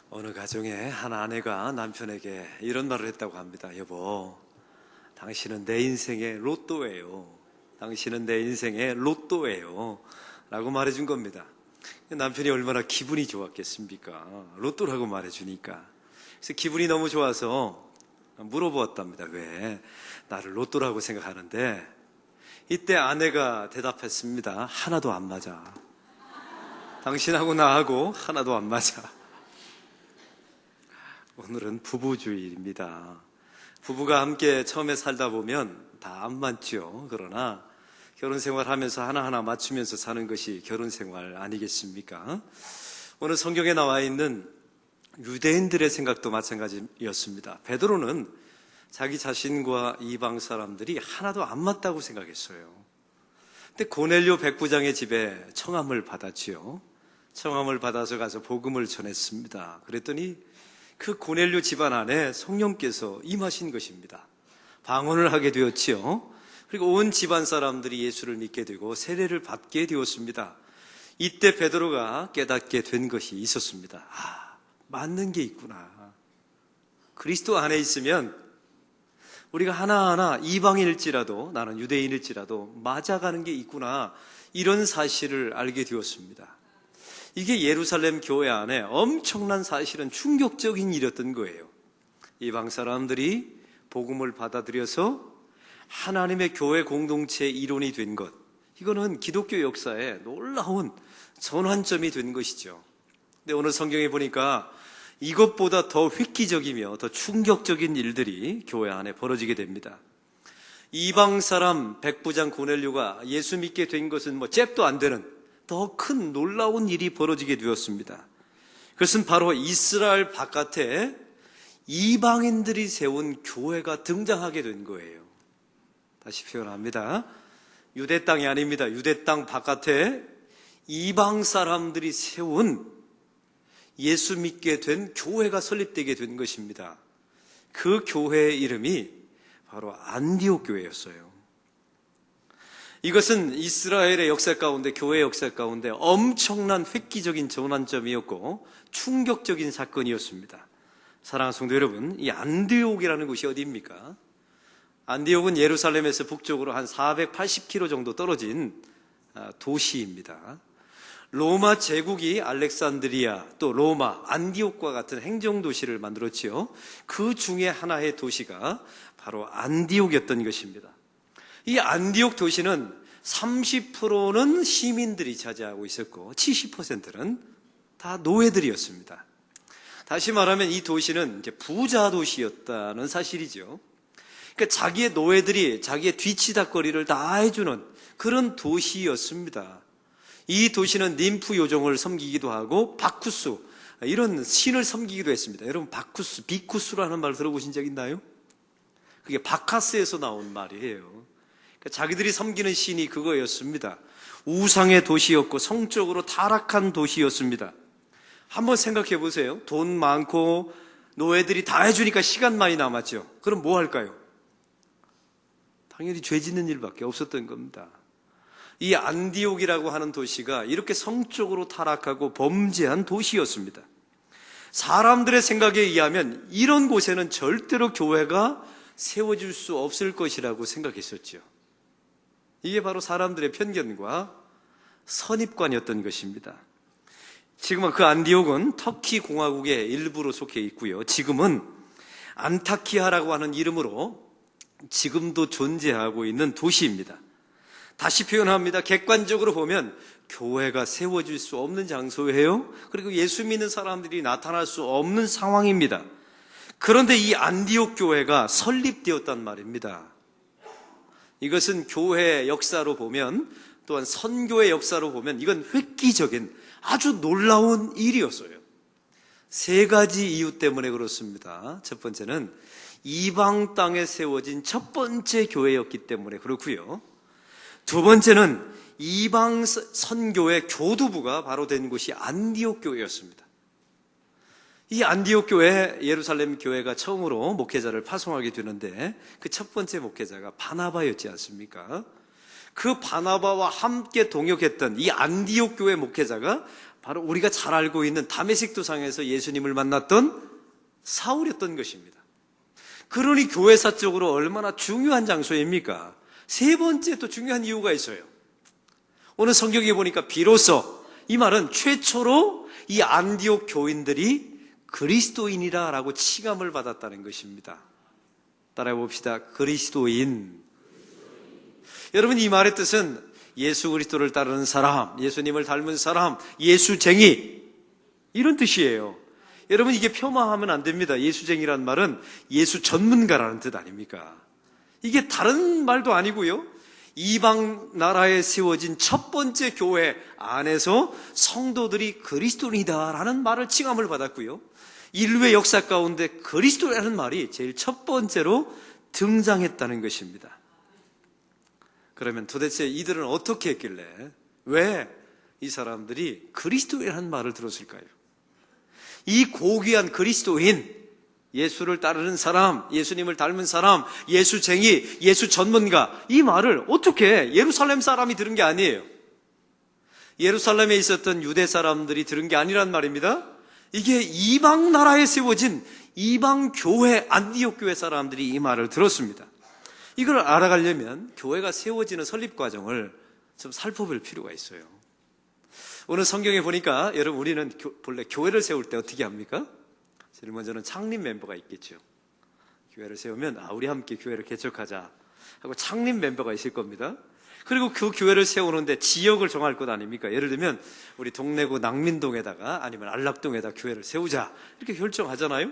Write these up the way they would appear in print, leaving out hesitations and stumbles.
어느 가정에 한 아내가 남편에게 이런 말을 했다고 합니다. 여보, 당신은 내 인생의 로또예요. 당신은 내 인생의 로또예요. 라고 말해준 겁니다. 남편이 얼마나 기분이 좋았겠습니까? 로또라고 말해주니까. 그래서 기분이 너무 좋아서 물어보았답니다. 왜? 나를 로또라고 생각하는데, 이때 아내가 대답했습니다. 하나도 안 맞아. 당신하고 나하고 하나도 안 맞아. 오늘은 부부주일입니다. 부부가 함께 처음에 살다 보면 다 안 맞죠. 그러나 결혼 생활하면서 하나하나 맞추면서 사는 것이 결혼 생활 아니겠습니까? 오늘 성경에 나와 있는 유대인들의 생각도 마찬가지였습니다. 베드로는 자기 자신과 이방 사람들이 하나도 안 맞다고 생각했어요. 근데 고넬료 백부장의 집에 청함을 받았지요. 청함을 받아서 가서 복음을 전했습니다. 그랬더니 그 고넬료 집안 안에 성령께서 임하신 것입니다. 방언을 하게 되었지요. 그리고 온 집안 사람들이 예수를 믿게 되고 세례를 받게 되었습니다. 이때 베드로가 깨닫게 된 것이 있었습니다. 맞는 게 있구나. 그리스도 안에 있으면 우리가 하나하나 이방인일지라도, 나는 유대인일지라도 맞아가는 게 있구나, 이런 사실을 알게 되었습니다. 이게 예루살렘 교회 안에 엄청난, 사실은 충격적인 일이었던 거예요. 이방 사람들이 복음을 받아들여서 하나님의 교회 공동체의 일원이 된 것, 이거는 기독교 역사에 놀라운 전환점이 된 것이죠. 근데 오늘 성경에 보니까 이것보다 더 획기적이며 더 충격적인 일들이 교회 안에 벌어지게 됩니다. 이방 사람 백부장 고넬료가 예수 믿게 된 것은 잽도 안 되는 더 큰 놀라운 일이 벌어지게 되었습니다. 그것은 바로 이스라엘 바깥에 이방인들이 세운 교회가 등장하게 된 거예요. 다시 표현합니다. 유대 땅이 아닙니다. 유대 땅 바깥에 이방 사람들이 세운 예수 믿게 된 교회가 설립되게 된 것입니다. 그 교회의 이름이 바로 안디옥 교회였어요. 이것은 이스라엘의 역사 가운데, 교회의 역사 가운데 엄청난 획기적인 전환점이었고 충격적인 사건이었습니다. 사랑하는 성도 여러분, 이 안디옥이라는 곳이 어디입니까? 안디옥은 예루살렘에서 북쪽으로 한 480km 정도 떨어진 도시입니다. 로마 제국이 알렉산드리아, 또 로마, 안디옥과 같은 행정도시를 만들었지요. 그 중에 하나의 도시가 바로 안디옥이었던 것입니다. 이 안디옥 도시는 30%는 시민들이 차지하고 있었고 70%는 다 노예들이었습니다. 다시 말하면 이 도시는 이제 부자 도시였다는 사실이죠. 그러니까 자기의 노예들이 자기의 뒤치다거리를 다 해주는 그런 도시였습니다. 이 도시는 ним프 요정을 섬기기도 하고 바쿠스, 이런 신을 섬기기도 했습니다. 여러분, 바쿠스, 비쿠스라는 말 들어보신 적 있나요? 그게 바카스에서 나온 말이에요. 그러니까 자기들이 섬기는 신이 그거였습니다. 우상의 도시였고 성적으로 타락한 도시였습니다. 한번 생각해 보세요. 돈 많고 노예들이 다 해주니까 시간 많이 남았죠. 그럼 뭐 할까요? 당연히 죄 짓는 일밖에 없었던 겁니다. 이 안디옥이라고 하는 도시가 이렇게 성적으로 타락하고 범죄한 도시였습니다. 사람들의 생각에 의하면 이런 곳에는 절대로 교회가 세워질 수 없을 것이라고 생각했었죠. 이게 바로 사람들의 편견과 선입관이었던 것입니다. 지금은 그 안디옥은 터키 공화국의 일부로 속해 있고요. 지금은 안타키아라고 하는 이름으로 지금도 존재하고 있는 도시입니다. 다시 표현합니다. 객관적으로 보면 교회가 세워질 수 없는 장소예요. 그리고 예수 믿는 사람들이 나타날 수 없는 상황입니다. 그런데 이 안디옥 교회가 설립되었단 말입니다. 이것은 교회의 역사로 보면, 또한 선교의 역사로 보면 이건 획기적인 아주 놀라운 일이었어요. 세 가지 이유 때문에 그렇습니다. 첫 번째는 이방 땅에 세워진 첫 번째 교회였기 때문에 그렇고요. 두 번째는 이방 선교의 교두부가 바로 된 곳이 안디옥 교회였습니다. 이 안디옥 교회, 예루살렘 교회가 처음으로 목회자를 파송하게 되는데 그 첫 번째 목회자가 바나바였지 않습니까? 그 바나바와 함께 동역했던 이 안디옥 교회 목회자가 바로 우리가 잘 알고 있는 다메섹 도상에서 예수님을 만났던 사울이었던 것입니다. 그러니 교회사적으로 얼마나 중요한 장소입니까? 세 번째 또 중요한 이유가 있어요. 오늘 성경에 보니까 비로소, 이 말은 최초로 이 안디옥 교인들이 그리스도인이라고 칭함을 받았다는 것입니다. 따라해 봅시다. 그리스도인. 여러분, 이 말의 뜻은 예수 그리스도를 따르는 사람, 예수님을 닮은 사람, 예수쟁이, 이런 뜻이에요. 여러분, 이게 폄하하면 안 됩니다. 예수쟁이란 말은 예수 전문가라는 뜻 아닙니까? 이게 다른 말도 아니고요. 이방 나라에 세워진 첫 번째 교회 안에서 성도들이 그리스도인이다라는 말을 칭함을 받았고요. 인류의 역사 가운데 그리스도라는 말이 제일 첫 번째로 등장했다는 것입니다. 그러면 도대체 이들은 어떻게 했길래 왜 이 사람들이 그리스도라는 말을 들었을까요? 이 고귀한 그리스도인, 예수를 따르는 사람, 예수님을 닮은 사람, 예수쟁이, 예수 전문가, 이 말을 어떻게 예루살렘 사람이 들은 게 아니에요. 예루살렘에 있었던 유대 사람들이 들은 게 아니란 말입니다. 이게 이방 나라에 세워진 이방 교회, 안디옥 교회 사람들이 이 말을 들었습니다. 이걸 알아가려면 교회가 세워지는 설립 과정을 좀 살펴볼 필요가 있어요. 오늘 성경에 보니까 여러분, 우리는 본래 교회를 세울 때 어떻게 합니까? 제일 먼저는 창립 멤버가 있겠죠. 교회를 세우면 우리 함께 교회를 개척하자 하고 창립 멤버가 있을 겁니다. 그리고 그 교회를 세우는데 지역을 정할 것 아닙니까? 예를 들면 우리 동래구 낭민동에다가 아니면 안락동에다 교회를 세우자 이렇게 결정하잖아요.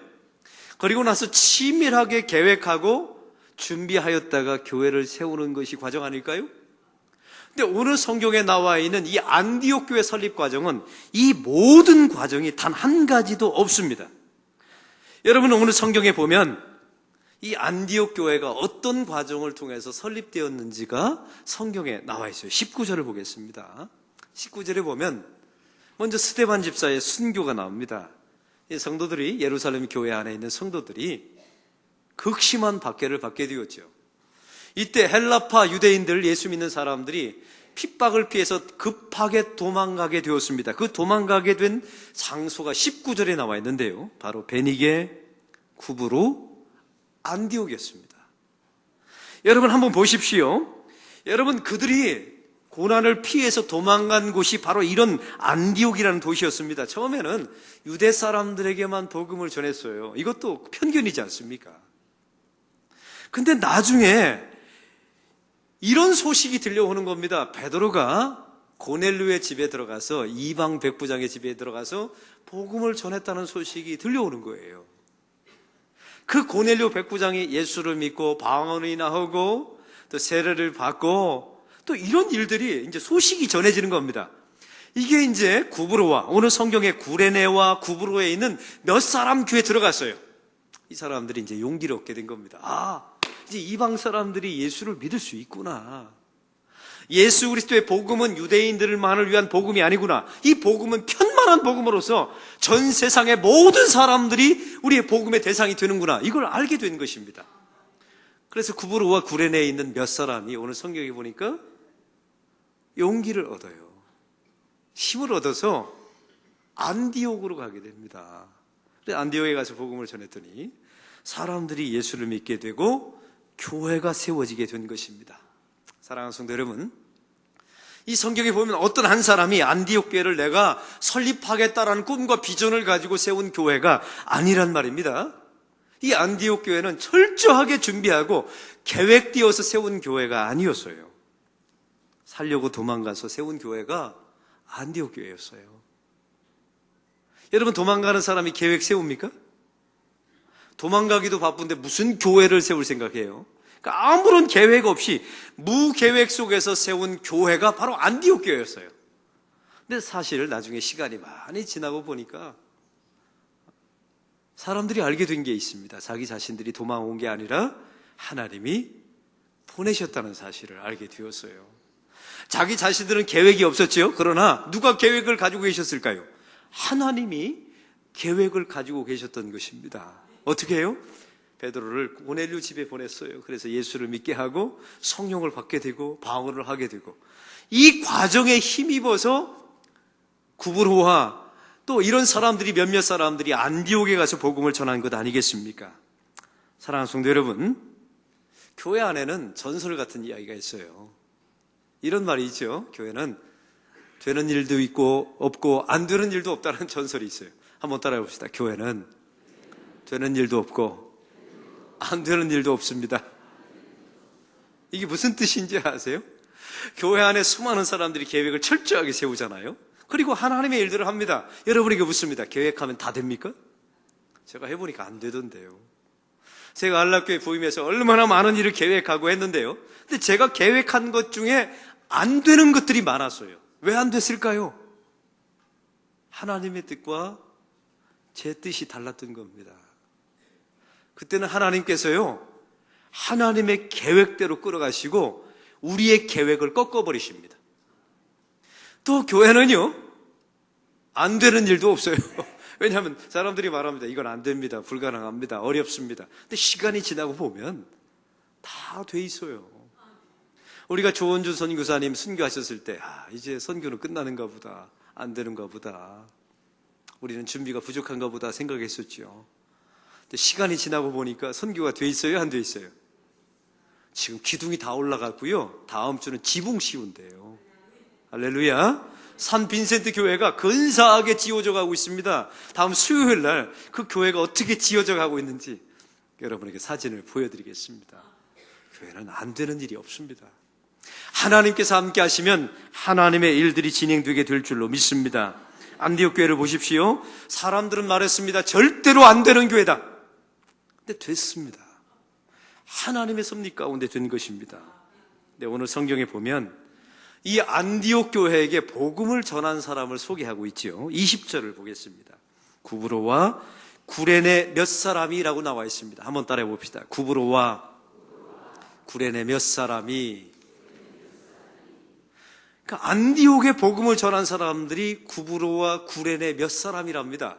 그리고 나서 치밀하게 계획하고 준비하였다가 교회를 세우는 것이 과정 아닐까요? 근데 오늘 성경에 나와 있는 이 안디옥 교회 설립 과정은 이 모든 과정이 단 한 가지도 없습니다. 여러분, 오늘 성경에 보면 이 안디옥 교회가 어떤 과정을 통해서 설립되었는지가 성경에 나와 있어요. 19절을 보겠습니다. 19절에 보면 먼저 스데반 집사의 순교가 나옵니다. 이 성도들이, 예루살렘 교회 안에 있는 성도들이 극심한 박해를 받게 되었죠. 이때 헬라파 유대인들, 예수 믿는 사람들이 핍박을 피해서 급하게 도망가게 되었습니다. 그 도망가게 된 장소가 19절에 나와 있는데요. 바로 베니게, 쿠브로, 안디옥이었습니다. 여러분, 한번 보십시오. 여러분, 그들이 고난을 피해서 도망간 곳이 바로 이런 안디옥이라는 도시였습니다. 처음에는 유대 사람들에게만 복음을 전했어요. 이것도 편견이지 않습니까? 근데 나중에 이런 소식이 들려오는 겁니다. 베드로가 고넬료의 집에 들어가서, 이방 백부장의 집에 들어가서 복음을 전했다는 소식이 들려오는 거예요. 그 고넬료 백부장이 예수를 믿고 방언이나 하고 또 세례를 받고 또 이런 일들이 이제 소식이 전해지는 겁니다. 이게 이제 구브로와, 오늘 성경의 구레네와 구브로에 있는 몇 사람 교회에 들어갔어요. 이 사람들이 이제 용기를 얻게 된 겁니다. 이제 이방 사람들이 예수를 믿을 수 있구나. 예수 그리스도의 복음은 유대인들만을 위한 복음이 아니구나. 이 복음은 편만한 복음으로서 전 세상의 모든 사람들이 우리의 복음의 대상이 되는구나. 이걸 알게 된 것입니다. 그래서 구브로와 구레네에 있는 몇 사람이 오늘 성경에 보니까 용기를 얻어요. 힘을 얻어서 안디옥으로 가게 됩니다. 그래서 안디옥에 가서 복음을 전했더니 사람들이 예수를 믿게 되고 교회가 세워지게 된 것입니다. 사랑하는 성도 여러분, 이 성경에 보면 어떤 한 사람이 안디옥 교회를 내가 설립하겠다라는 꿈과 비전을 가지고 세운 교회가 아니란 말입니다. 이 안디옥 교회는 철저하게 준비하고 계획되어서 세운 교회가 아니었어요. 살려고 도망가서 세운 교회가 안디옥 교회였어요. 여러분, 도망가는 사람이 계획 세웁니까? 도망가기도 바쁜데 무슨 교회를 세울 생각해요? 그러니까 아무런 계획 없이 무계획 속에서 세운 교회가 바로 안디옥 교회였어요. 근데 사실 나중에 시간이 많이 지나고 보니까 사람들이 알게 된 게 있습니다. 자기 자신들이 도망온 게 아니라 하나님이 보내셨다는 사실을 알게 되었어요. 자기 자신들은 계획이 없었죠. 그러나 누가 계획을 가지고 계셨을까요? 하나님이 계획을 가지고 계셨던 것입니다. 어떻게 해요? 베드로를 고넬료 집에 보냈어요. 그래서 예수를 믿게 하고 성령을 받게 되고 방언을 하게 되고, 이 과정에 힘입어서 구브로와 또 이런 사람들이 몇몇 사람들이 안디옥에 가서 복음을 전한 것 아니겠습니까? 사랑하는 성도 여러분, 교회 안에는 전설 같은 이야기가 있어요. 이런 말이 있죠. 교회는 되는 일도 있고 없고 안 되는 일도 없다는 전설이 있어요. 한번 따라해 봅시다. 교회는 되는 일도 없고 안 되는 일도 없습니다. 이게 무슨 뜻인지 아세요? 교회 안에 수많은 사람들이 계획을 철저하게 세우잖아요. 그리고 하나님의 일들을 합니다. 여러분에게 묻습니다. 계획하면 다 됩니까? 제가 해보니까 안 되던데요. 제가 안락교회 부임해서 얼마나 많은 일을 계획하고 했는데요. 근데 제가 계획한 것 중에 안 되는 것들이 많았어요. 왜 안 됐을까요? 하나님의 뜻과 제 뜻이 달랐던 겁니다. 그때는 하나님께서요, 하나님의 계획대로 끌어가시고 우리의 계획을 꺾어버리십니다. 또 교회는요, 안 되는 일도 없어요. 왜냐하면 사람들이 말합니다. 이건 안 됩니다. 불가능합니다. 어렵습니다. 근데 시간이 지나고 보면 다 돼 있어요. 우리가 조원주 선교사님 선교하셨을 때 이제 선교는 끝나는가 보다. 안 되는가 보다. 우리는 준비가 부족한가 보다 생각했었죠. 근데 시간이 지나고 보니까 선교가 돼 있어요? 안 돼 있어요? 지금 기둥이 다 올라갔고요. 다음 주는 지붕 씌운대요. 할렐루야. 산 빈센트 교회가 근사하게 지어져 가고 있습니다. 다음 수요일 날 그 교회가 어떻게 지어져 가고 있는지 여러분에게 사진을 보여드리겠습니다. 교회는 안 되는 일이 없습니다. 하나님께서 함께 하시면 하나님의 일들이 진행되게 될 줄로 믿습니다. 안디옥 교회를 보십시오. 사람들은 말했습니다. 절대로 안 되는 교회다. 근데 됐습니다. 하나님의 섭리 가운데 된 것입니다. 근데 오늘 성경에 보면 이 안디옥 교회에게 복음을 전한 사람을 소개하고 있죠. 20절을 보겠습니다. 구브로와 구레네 몇 사람이라고 나와 있습니다. 한번 따라해 봅시다. 구브로와 구레네 몇 사람이. 그러니까 안디옥에 복음을 전한 사람들이 구브로와 구레네 몇 사람이랍니다.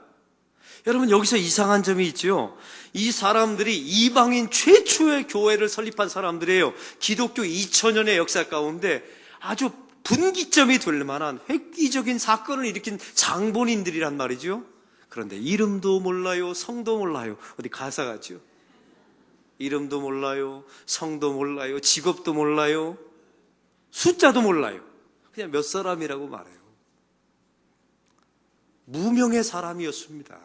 여러분, 여기서 이상한 점이 있죠. 이 사람들이 이방인 최초의 교회를 설립한 사람들이에요. 기독교 2000년의 역사 가운데 아주 분기점이 될 만한 획기적인 사건을 일으킨 장본인들이란 말이죠. 그런데 이름도 몰라요, 성도 몰라요. 어디 가사 같죠? 이름도 몰라요, 성도 몰라요, 직업도 몰라요, 숫자도 몰라요. 그냥 몇 사람이라고 말해요. 무명의 사람이었습니다.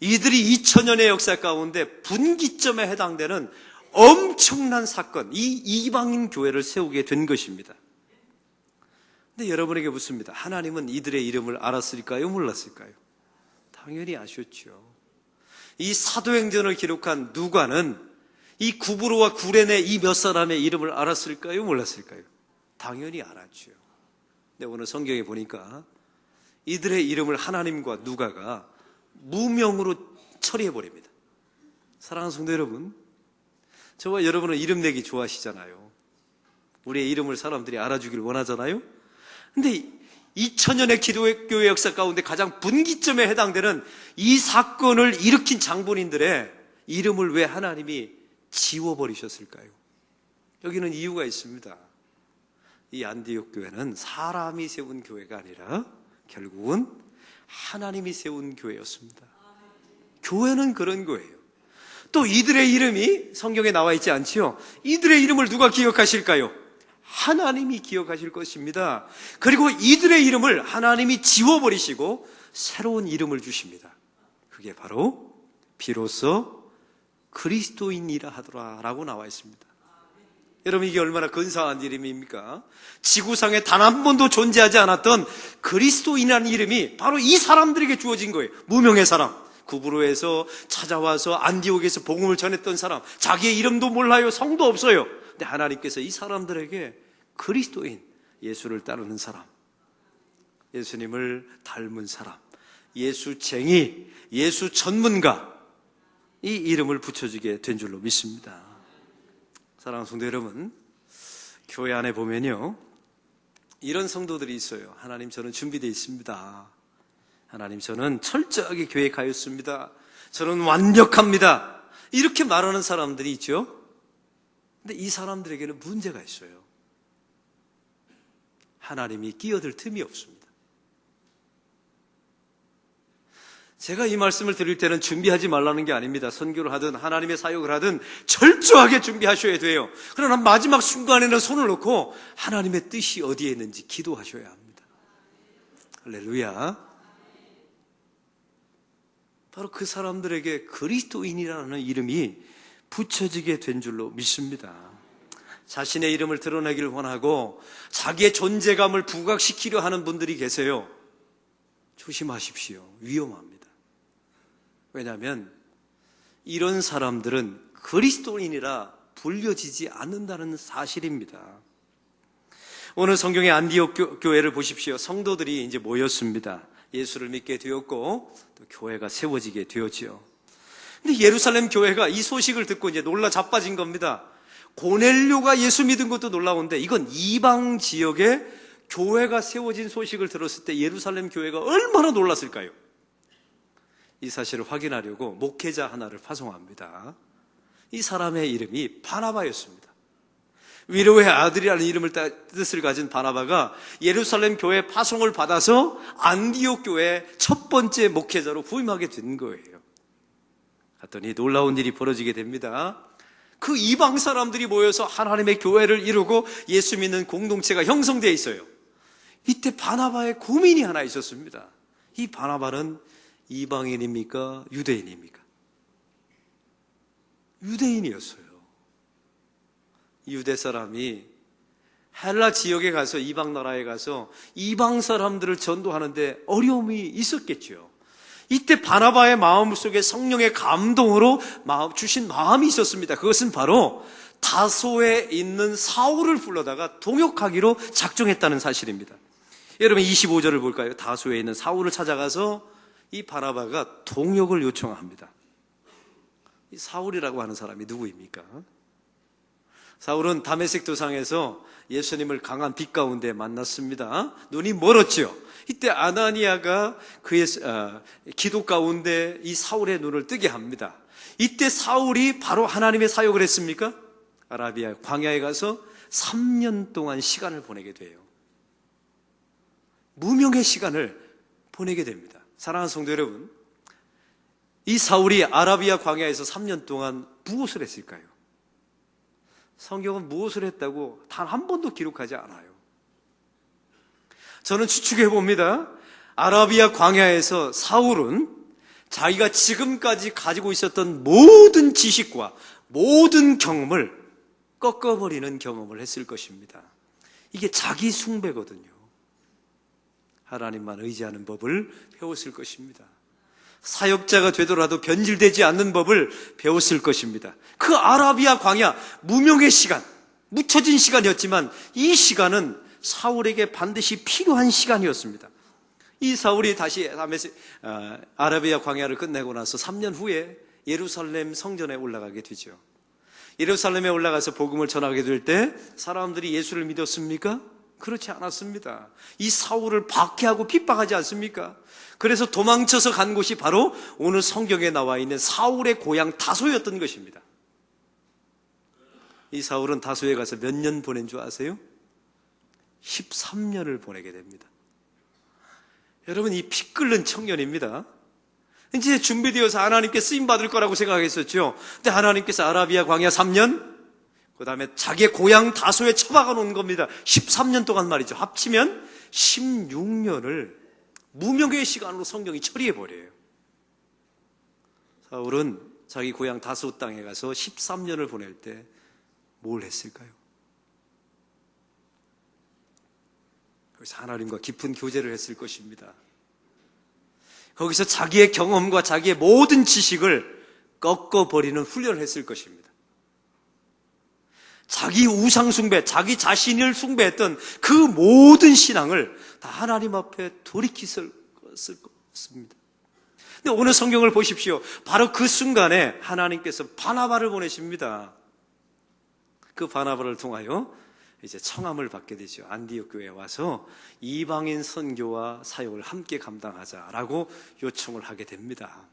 이들이 2000년의 역사 가운데 분기점에 해당되는 엄청난 사건, 이 이방인 교회를 세우게 된 것입니다. 근데 여러분에게 묻습니다. 하나님은 이들의 이름을 알았을까요? 몰랐을까요? 당연히 아셨죠. 이 사도행전을 기록한 누가는 이 구브로와 구레네 이 몇 사람의 이름을 알았을까요? 몰랐을까요? 당연히 알았죠. 근데 오늘 성경에 보니까 이들의 이름을 하나님과 누가가 무명으로 처리해버립니다. 사랑하는 성도 여러분, 저와 여러분은 이름 내기 좋아하시잖아요. 우리의 이름을 사람들이 알아주길 원하잖아요. 근데 2000년의 기독교의 역사 가운데 가장 분기점에 해당되는 이 사건을 일으킨 장본인들의 이름을 왜 하나님이 지워버리셨을까요? 여기는 이유가 있습니다. 이 안디옥 교회는 사람이 세운 교회가 아니라 결국은 하나님이 세운 교회였습니다. 교회는 그런 거예요. 또 이들의 이름이 성경에 나와 있지 않지요? 이들의 이름을 누가 기억하실까요? 하나님이 기억하실 것입니다. 그리고 이들의 이름을 하나님이 지워버리시고 새로운 이름을 주십니다. 그게 바로 비로소 그리스도인이라 하더라라고 나와 있습니다. 여러분, 이게 얼마나 근사한 이름입니까? 지구상에 단 한 번도 존재하지 않았던 그리스도인이라는 이름이 바로 이 사람들에게 주어진 거예요. 무명의 사람. 구브로에서 찾아와서 안디옥에서 복음을 전했던 사람, 자기의 이름도 몰라요, 성도 없어요. 근데 하나님께서 이 사람들에게 그리스도인, 예수를 따르는 사람, 예수님을 닮은 사람, 예수쟁이, 예수 전문가, 이 이름을 붙여주게 된 줄로 믿습니다. 사랑하는 성도 여러분, 교회 안에 보면요, 이런 성도들이 있어요. 하나님, 저는 준비되어 있습니다. 하나님, 저는 철저하게 계획하였습니다. 저는 완벽합니다. 이렇게 말하는 사람들이 있죠. 근데 이 사람들에게는 문제가 있어요. 하나님이 끼어들 틈이 없습니다. 제가 이 말씀을 드릴 때는 준비하지 말라는 게 아닙니다. 선교를 하든 하나님의 사역을 하든 철저하게 준비하셔야 돼요. 그러나 마지막 순간에는 손을 놓고 하나님의 뜻이 어디에 있는지 기도하셔야 합니다. 할렐루야. 바로 그 사람들에게 그리스도인이라는 이름이 붙여지게 된 줄로 믿습니다. 자신의 이름을 드러내기를 원하고 자기의 존재감을 부각시키려 하는 분들이 계세요. 조심하십시오. 위험합니다. 왜냐하면 이런 사람들은 그리스도인이라 불려지지 않는다는 사실입니다. 오늘 성경의 안디옥 교회를 보십시오. 성도들이 이제 모였습니다. 예수를 믿게 되었고 또 교회가 세워지게 되었지요. 근데 예루살렘 교회가 이 소식을 듣고 이제 놀라 자빠진 겁니다. 고넬료가 예수 믿은 것도 놀라운데 이건 이방 지역에 교회가 세워진 소식을 들었을 때 예루살렘 교회가 얼마나 놀랐을까요? 이 사실을 확인하려고 목회자 하나를 파송합니다. 이 사람의 이름이 바나바였습니다. 위로의 아들이라는 이름을 뜻을 가진 바나바가 예루살렘 교회 파송을 받아서 안디옥 교회 첫 번째 목회자로 부임하게 된 거예요. 갔더니 놀라운 일이 벌어지게 됩니다. 그 이방 사람들이 모여서 하나님의 교회를 이루고 예수 믿는 공동체가 형성되어 있어요. 이때 바나바의 고민이 하나 있었습니다. 이 바나바는 이방인입니까? 유대인입니까? 유대인이었어요. 유대 사람이 헬라 지역에 가서 이방 나라에 가서 이방 사람들을 전도하는데 어려움이 있었겠죠. 이때 바나바의 마음속에 성령의 감동으로 주신 마음이 있었습니다. 그것은 바로 다소에 있는 사울을 불러다가 동역하기로 작정했다는 사실입니다. 여러분 25절을 볼까요? 다소에 있는 사울을 찾아가서 이 바나바가 동역을 요청합니다. 이 사울이라고 하는 사람이 누구입니까? 사울은 다메섹 도상에서 예수님을 강한 빛 가운데 만났습니다. 눈이 멀었죠. 이때 아나니아가 그의 기도 가운데 이 사울의 눈을 뜨게 합니다. 이때 사울이 바로 하나님의 사역을 했습니까? 아라비아 광야에 가서 3년 동안 시간을 보내게 돼요. 무명의 시간을 보내게 됩니다. 사랑하는 성도 여러분, 이 사울이 아라비아 광야에서 3년 동안 무엇을 했을까요? 성경은 무엇을 했다고 단 한 번도 기록하지 않아요. 저는 추측해 봅니다. 아라비아 광야에서 사울은 자기가 지금까지 가지고 있었던 모든 지식과 모든 경험을 꺾어버리는 경험을 했을 것입니다. 이게 자기 숭배거든요. 하나님만 의지하는 법을 배웠을 것입니다. 사역자가 되더라도 변질되지 않는 법을 배웠을 것입니다. 그 아라비아 광야, 무명의 시간, 묻혀진 시간이었지만 이 시간은 사울에게 반드시 필요한 시간이었습니다. 이 사울이 다시 아라비아 광야를 끝내고 나서 3년 후에 예루살렘 성전에 올라가게 되죠. 예루살렘에 올라가서 복음을 전하게 될 때 사람들이 예수를 믿었습니까? 그렇지 않았습니다. 이 사울을 박해하고 핍박하지 않습니까? 그래서 도망쳐서 간 곳이 바로 오늘 성경에 나와 있는 사울의 고향 다소였던 것입니다. 이 사울은 다소에 가서 몇 년 보낸 줄 아세요? 13년을 보내게 됩니다. 여러분, 이 피 끓는 청년입니다. 이제 준비되어서 하나님께 쓰임받을 거라고 생각했었죠. 근데 하나님께서 아라비아 광야 3년, 그 다음에 자기의 고향 다소에 처박아 놓은 겁니다. 13년 동안 말이죠. 합치면 16년을 무명의 시간으로 성경이 처리해버려요. 사울은 자기 고향 다소 땅에 가서 13년을 보낼 때 뭘 했을까요? 거기서 하나님과 깊은 교제를 했을 것입니다. 거기서 자기의 경험과 자기의 모든 지식을 꺾어버리는 훈련을 했을 것입니다. 자기 우상 숭배, 자기 자신을 숭배했던 그 모든 신앙을 다 하나님 앞에 돌이켰을 것입니다. 근데 오늘 성경을 보십시오. 바로 그 순간에 하나님께서 바나바를 보내십니다. 그 바나바를 통하여 이제 청함을 받게 되죠. 안디옥 교회에 와서 이방인 선교와 사역을 함께 감당하자라고 요청을 하게 됩니다.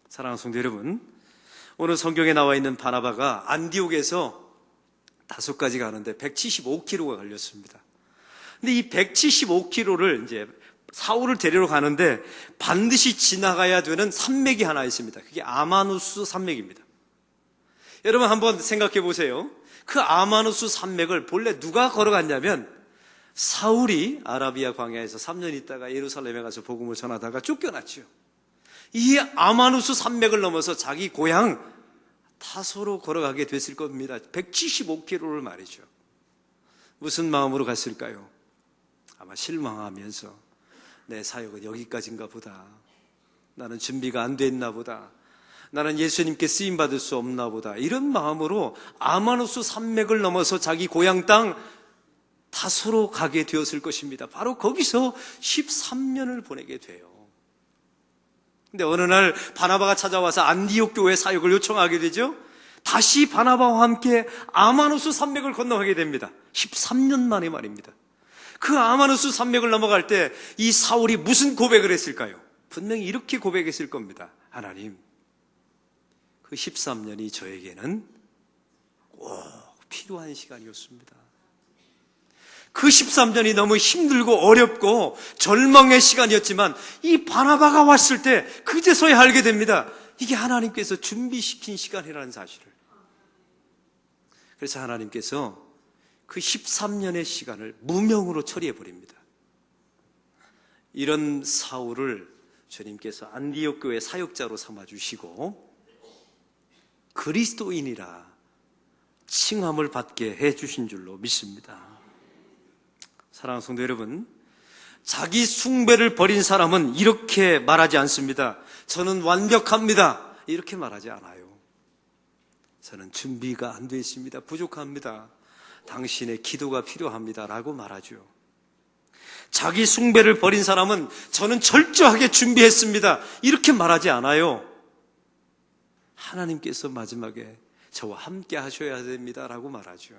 사랑하는 성도 여러분, 오늘 성경에 나와 있는 바나바가 안디옥에서 다소까지 가는데 175km가 걸렸습니다. 근데 이 175km를 이제 사울을 데리러 가는데 반드시 지나가야 되는 산맥이 하나 있습니다. 그게 아마누스 산맥입니다. 여러분 한번 생각해 보세요. 그 아마누스 산맥을 본래 누가 걸어갔냐면 사울이 아라비아 광야에서 3년 있다가 예루살렘에 가서 복음을 전하다가 쫓겨났죠. 이 아마누스 산맥을 넘어서 자기 고향 타소로 걸어가게 됐을 겁니다. 175km를 말이죠. 무슨 마음으로 갔을까요? 아마 실망하면서 내 사역은 여기까지인가 보다. 나는 준비가 안 됐나 보다. 나는 예수님께 쓰임받을 수 없나 보다. 이런 마음으로 아마누스 산맥을 넘어서 자기 고향 땅 타소로 가게 되었을 것입니다. 바로 거기서 13년을 보내게 돼요. 근데 어느 날 바나바가 찾아와서 안디옥 교회 사역을 요청하게 되죠. 다시 바나바와 함께 아마누스 산맥을 건너가게 됩니다. 13년 만에 말입니다. 그 아마누스 산맥을 넘어갈 때 이 사울이 무슨 고백을 했을까요? 분명히 이렇게 고백했을 겁니다. 하나님, 그 13년이 저에게는 꼭 필요한 시간이었습니다. 그 13년이 너무 힘들고 어렵고 절망의 시간이었지만 이 바나바가 왔을 때 그제서야 알게 됩니다. 이게 하나님께서 준비시킨 시간이라는 사실을. 그래서 하나님께서 그 13년의 시간을 무명으로 처리해버립니다. 이런 사울을 주님께서 안디옥 교회 사역자로 삼아주시고 그리스도인이라 칭함을 받게 해주신 줄로 믿습니다. 사랑하는 성도 여러분, 자기 숭배를 버린 사람은 이렇게 말하지 않습니다. 저는 완벽합니다. 이렇게 말하지 않아요. 저는 준비가 안 돼 있습니다. 부족합니다. 당신의 기도가 필요합니다. 라고 말하죠. 자기 숭배를 버린 사람은 저는 철저하게 준비했습니다. 이렇게 말하지 않아요. 하나님께서 마지막에 저와 함께 하셔야 됩니다. 라고 말하죠.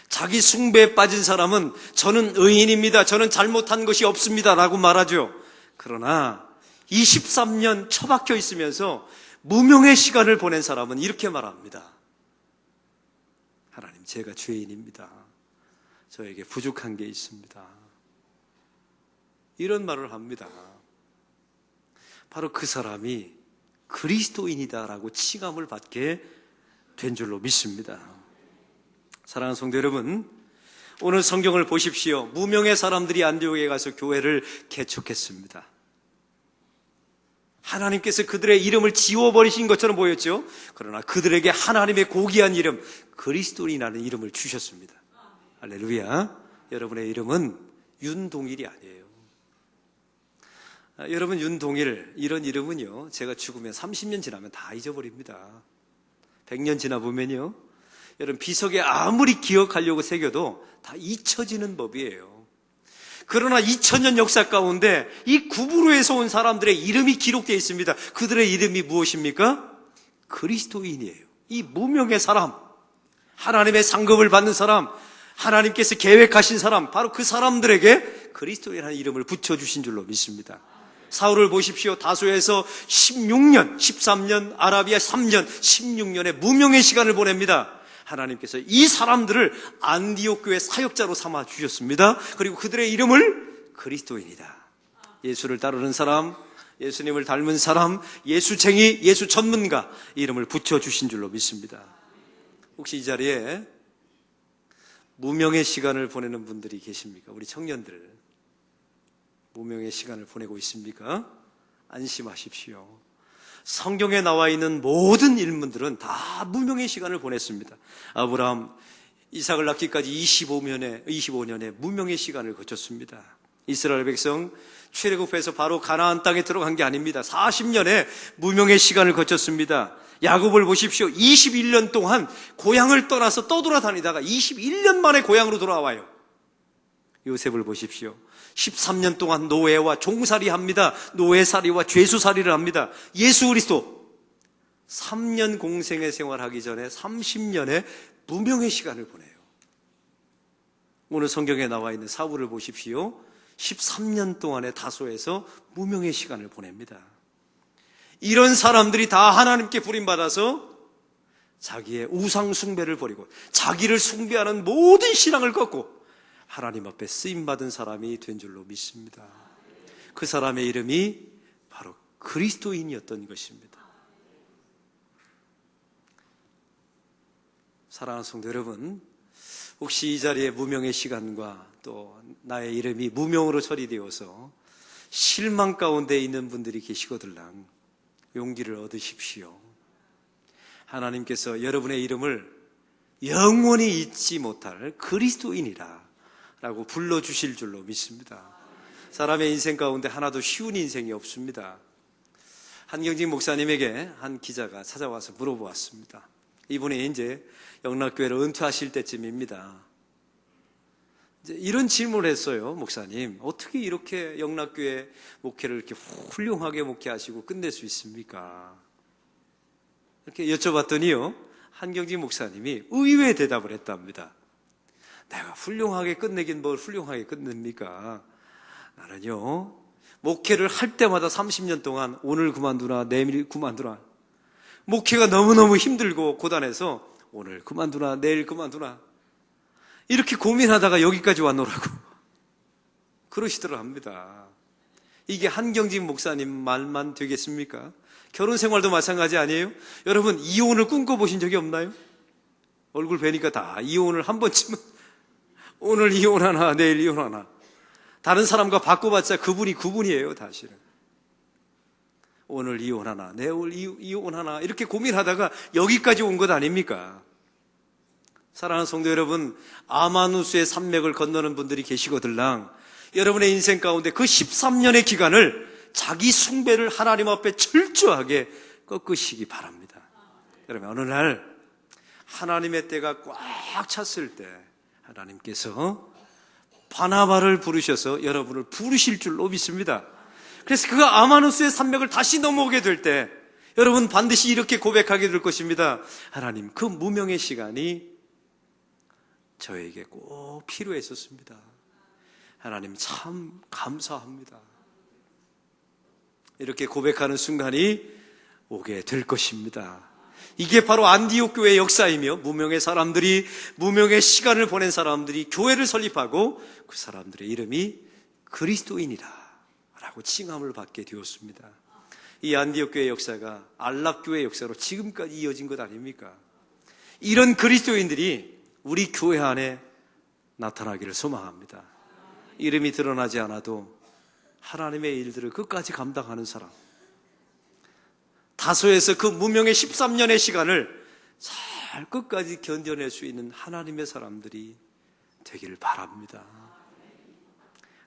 자기 숭배에 빠진 사람은 저는 의인입니다. 저는 잘못한 것이 없습니다. 라고 말하죠. 그러나 23년 처박혀 있으면서 무명의 시간을 보낸 사람은 이렇게 말합니다. 하나님, 제가 죄인입니다. 저에게 부족한 게 있습니다. 이런 말을 합니다. 바로 그 사람이 그리스도인이다라고 칭함을 받게 된 줄로 믿습니다. 사랑하는 성도 여러분, 오늘 성경을 보십시오. 무명의 사람들이 안디옥에 가서 교회를 개척했습니다. 하나님께서 그들의 이름을 지워버리신 것처럼 보였죠. 그러나 그들에게 하나님의 고귀한 이름, 그리스도인이라는 이름을 주셨습니다. 할렐루야. 여러분의 이름은 윤동일이 아니에요. 여러분, 윤동일, 이런 이름은요, 제가 죽으면 30년 지나면 다 잊어버립니다. 100년 지나 보면요, 여러분, 비석에 아무리 기억하려고 새겨도 다 잊혀지는 법이에요. 그러나 2000년 역사 가운데 이 구부로에서 온 사람들의 이름이 기록되어 있습니다. 그들의 이름이 무엇입니까? 그리스도인이에요. 이 무명의 사람, 하나님의 상급을 받는 사람, 하나님께서 계획하신 사람, 바로 그 사람들에게 그리스도인이라는 이름을 붙여주신 줄로 믿습니다. 사울을 보십시오. 다소에서 16년, 13년, 아라비아 3년, 16년의 무명의 시간을 보냅니다. 하나님께서 이 사람들을 안디옥 교회 사역자로 삼아 주셨습니다. 그리고 그들의 이름을 그리스도인이다. 예수를 따르는 사람, 예수님을 닮은 사람, 예수쟁이, 예수 전문가 이름을 붙여주신 줄로 믿습니다. 혹시 이 자리에 무명의 시간을 보내는 분들이 계십니까? 우리 청년들 무명의 시간을 보내고 있습니까? 안심하십시오. 성경에 나와 있는 모든 인물들은 다 무명의 시간을 보냈습니다. 아브라함, 이삭을 낳기까지 25년의 무명의 시간을 거쳤습니다. 이스라엘 백성 출애굽해서 바로 가나안 땅에 들어간 게 아닙니다. 40년의 무명의 시간을 거쳤습니다. 야곱을 보십시오. 21년 동안 고향을 떠나서 떠돌아다니다가 21년 만에 고향으로 돌아와요. 요셉을 보십시오. 13년 동안 노예와 종살이합니다. 노예살이와 죄수살이를 합니다. 예수 그리스도 3년 공생의 생활하기 전에 30년의 무명의 시간을 보내요. 오늘 성경에 나와 있는 사울을 보십시오. 13년 동안의 다소에서 무명의 시간을 보냅니다. 이런 사람들이 다 하나님께 부림받아서 자기의 우상 숭배를 버리고 자기를 숭배하는 모든 신앙을 꺾고 하나님 앞에 쓰임받은 사람이 된 줄로 믿습니다. 그 사람의 이름이 바로 그리스도인이었던 것입니다. 사랑하는 성도 여러분, 혹시 이 자리에 무명의 시간과 또 나의 이름이 무명으로 처리되어서 실망 가운데 있는 분들이 계시거들랑 용기를 얻으십시오. 하나님께서 여러분의 이름을 영원히 잊지 못할 그리스도인이라 라고 불러주실 줄로 믿습니다. 사람의 인생 가운데 하나도 쉬운 인생이 없습니다. 한경직 목사님에게 한 기자가 찾아와서 물어보았습니다. 이분이 이제 영락교회를 은퇴하실 때쯤입니다. 이제 이런 질문을 했어요. 목사님, 어떻게 이렇게 영락교회 목회를 이렇게 훌륭하게 목회하시고 끝낼 수 있습니까? 이렇게 여쭤봤더니요, 한경직 목사님이 의외의 대답을 했답니다. 내가 훌륭하게 끝내긴 뭘 훌륭하게 끝냅니까? 나는요, 목회를 할 때마다 30년 동안 오늘 그만두나 내일 그만두나, 목회가 너무너무 힘들고 고단해서 오늘 그만두나 내일 그만두나 이렇게 고민하다가 여기까지 왔노라고 그러시더랍니다. 이게 한경직 목사님 말만 되겠습니까? 결혼 생활도 마찬가지 아니에요? 여러분, 이혼을 꿈꿔보신 적이 없나요? 얼굴 뵈니까 다 이혼을 한 번쯤은, 오늘 이혼하나 내일 이혼하나, 다른 사람과 바꿔봤자 그분이에요. 사실은 오늘 이혼하나 내일 이혼하나 이렇게 고민하다가 여기까지 온 것 아닙니까? 사랑하는 성도 여러분, 아마누스의 산맥을 건너는 분들이 계시거들랑 여러분의 인생 가운데 그 13년의 기간을 자기 숭배를 하나님 앞에 철저하게 꺾으시기 바랍니다. 여러분, 어느 날 하나님의 때가 꽉 찼을 때 하나님께서 바나바를 부르셔서 여러분을 부르실 줄로 믿습니다. 그래서 그 아마누스의 산맥을 다시 넘어오게 될 때 여러분 반드시 이렇게 고백하게 될 것입니다. 하나님, 그 무명의 시간이 저에게 꼭 필요했었습니다. 하나님, 참 감사합니다. 이렇게 고백하는 순간이 오게 될 것입니다. 이게 바로 안디옥 교회의 역사이며 무명의 사람들이, 무명의 시간을 보낸 사람들이 교회를 설립하고 그 사람들의 이름이 그리스도인이라 라고 칭함을 받게 되었습니다. 이 안디옥 교회의 역사가 안락 교회의 역사로 지금까지 이어진 것 아닙니까? 이런 그리스도인들이 우리 교회 안에 나타나기를 소망합니다. 이름이 드러나지 않아도 하나님의 일들을 끝까지 감당하는 사람, 다소에서 그 무명의 13년의 시간을 잘 끝까지 견뎌낼 수 있는 하나님의 사람들이 되기를 바랍니다.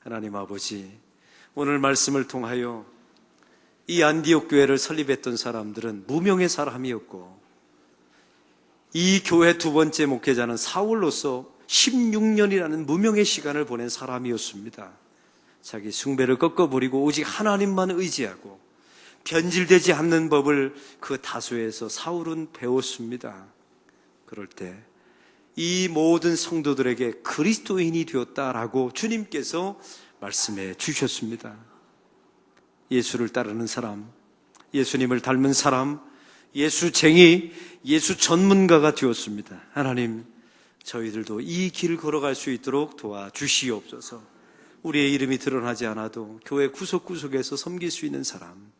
하나님 아버지, 오늘 말씀을 통하여 이 안디옥 교회를 설립했던 사람들은 무명의 사람이었고, 이 교회 두 번째 목회자는 사울로서 16년이라는 무명의 시간을 보낸 사람이었습니다. 자기 숭배를 꺾어버리고 오직 하나님만 의지하고 변질되지 않는 법을 그 다소에서 사울은 배웠습니다. 그럴 때 이 모든 성도들에게 그리스도인이 되었다라고 주님께서 말씀해 주셨습니다. 예수를 따르는 사람, 예수님을 닮은 사람, 예수쟁이, 예수 전문가가 되었습니다. 하나님, 저희들도 이 길을 걸어갈 수 있도록 도와주시옵소서. 우리의 이름이 드러나지 않아도 교회 구석구석에서 섬길 수 있는 사람,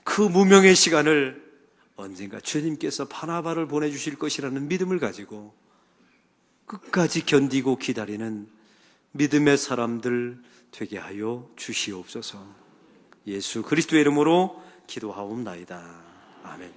그 무명의 시간을 언젠가 주님께서 바나바를 보내주실 것이라는 믿음을 가지고 끝까지 견디고 기다리는 믿음의 사람들 되게 하여 주시옵소서. 예수 그리스도의 이름으로 기도하옵나이다. 아멘.